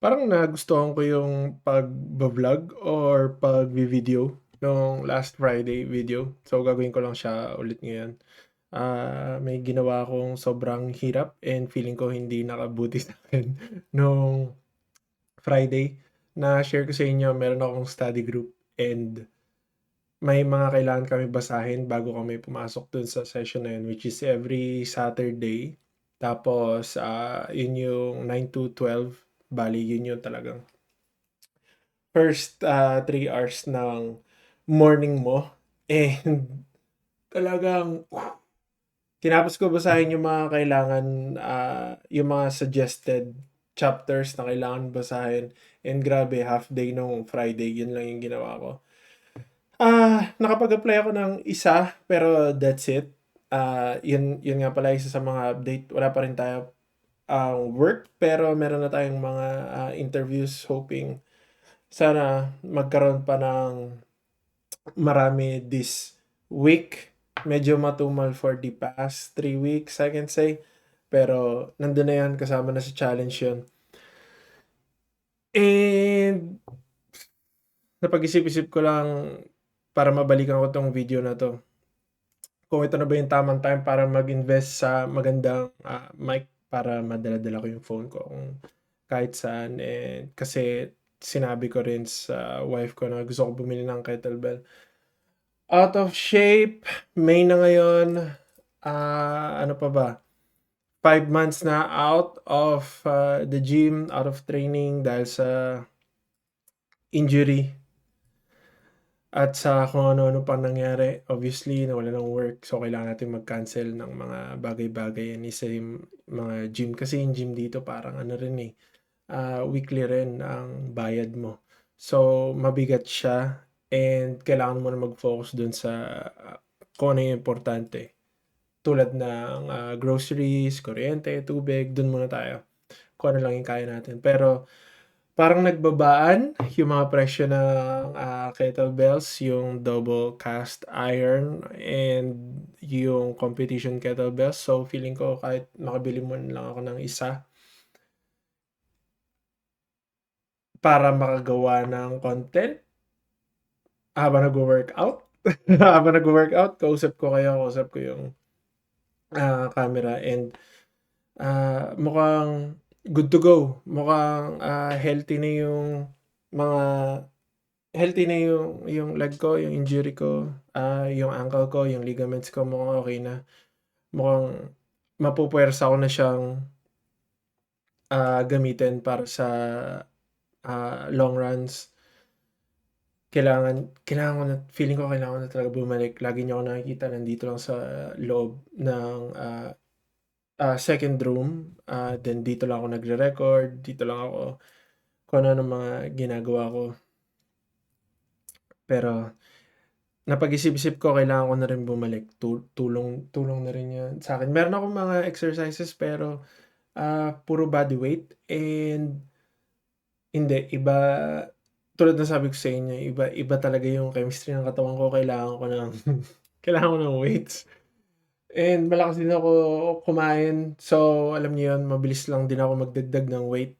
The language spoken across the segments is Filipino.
Parang nagustuhan ko yung pagba-vlog or pagvi-video nung last Friday video. So, gagawin ko lang siya ulit ngayon. May ginawa akong sobrang hirap and feeling ko hindi nakabuti sa'kin nung Friday. Na-share ko sa inyo, meron akong study group and may mga kailangan kami basahin bago kami pumasok dun sa session na yun, which is every Saturday. Tapos, yun yung 9 to 12. Bali, yun yung talagang first 3 hours ng morning mo. And talagang tinapos ko basahin yung mga kailangan, yung mga suggested chapters na kailangan basahin. And grabe, half day nung Friday, yun lang yung ginawa ko. Nakapag-apply ako ng isa, pero that's it. Yun nga pala isa sa mga update. Wala pa rin tayo work, pero meron na tayong mga interviews. Hoping sana magkaroon pa ng marami this week. Medyo matumal for the past 3 weeks, I can say. Pero nandun na yan, kasama na sa challenge yun. And napag-isip-isip ko lang para mabalikan ko tong video na to. Kung ito na ba yung tamang time para mag-invest sa magandang mic para madala-dala ko yung phone ko kung kahit saan. And kasi sinabi ko rin sa wife ko na gusto ko bumili ng kettlebell. Out of shape, May na ngayon. Ano pa ba? 5 months na out of the gym, out of training dahil sa injury. At sa kung ano-ano pang nangyari, obviously nawalan ng work. So, kailangan natin mag-cancel ng mga bagay-bagay. Yan isa yung mga gym. Kasi yung gym dito parang ano rin weekly rin ang bayad mo. So, mabigat siya and kailangan mo na mag-focus dun sa kung ano yung importante. Tulad ng groceries, kuryente, tubig, dun muna tayo. Kung ano lang yung kaya natin. Pero parang nagbabaan yung mga presyo ng kettlebells, yung double cast iron and yung competition kettlebells. So, feeling ko kahit makabili mo lang ako ng isa para makagawa ng content habang nagwo-workout. Habang nagwo-workout, kausap ko yung camera and mukhang good to go. Mukhang mga healthy na yung leg ko, yung injury ko, yung ankle ko, yung ligaments ko, mukhang okay na. Mukhang mapupuwersa ko na siyang gamitin para sa long runs. Kailangan ko na, feeling ko kailangan ko na talaga bumalik. Lagi niyo ako nakikita nandito lang sa loob ng second room. Then dito lang ako nagre-record, dito lang ako kung ano mga ginagawa ko. Pero napag-isip-isip ko kailangan ko na rin bumalik. Tulong na rin 'yan sa'kin. Meron akong mga exercises pero puro body weight and hindi, iba tulad ng sabi ko sa inyo, iba talaga yung chemistry ng katawan ko. Kailangan ko ng kailangan ko ng weights and malakas din ako kumain. So, alam niyo 'yun, mabilis lang din ako magdagdag ng weight.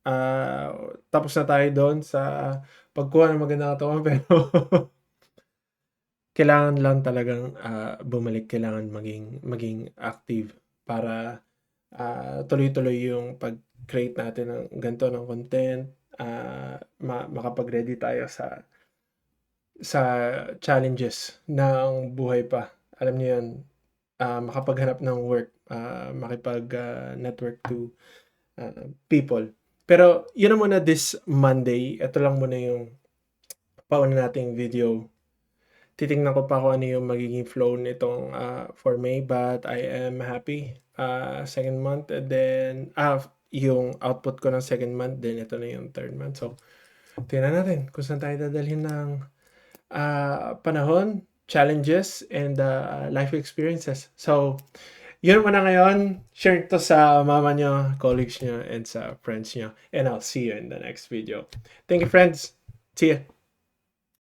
Ah, Tapos na tayo do'n sa pagkuha ng magandang katawan pero kailangan lang talagang bumalik, kailangan maging active para tuloy-tuloy yung pag-create natin ng ganito ng content, makapag-ready tayo sa challenges ng buhay pa. Alam niyo 'yun, makapaghanap ng work, network to people. Pero 'yun na muna this Monday, ito lang muna yung pauna nating video. Titingnan ko pa kung ano yung magiging flow nitong for May, but I am happy. Second month and then yung output ko ng second month, then ito na yung third month. So, tingnan natin kung saan tayo dadalhin ng panahon, challenges, and life experiences. So, yun muna ngayon. Share to sa mama nyo, colleagues nyo, and sa friends nyo. And I'll see you in the next video. Thank you, friends. See ya.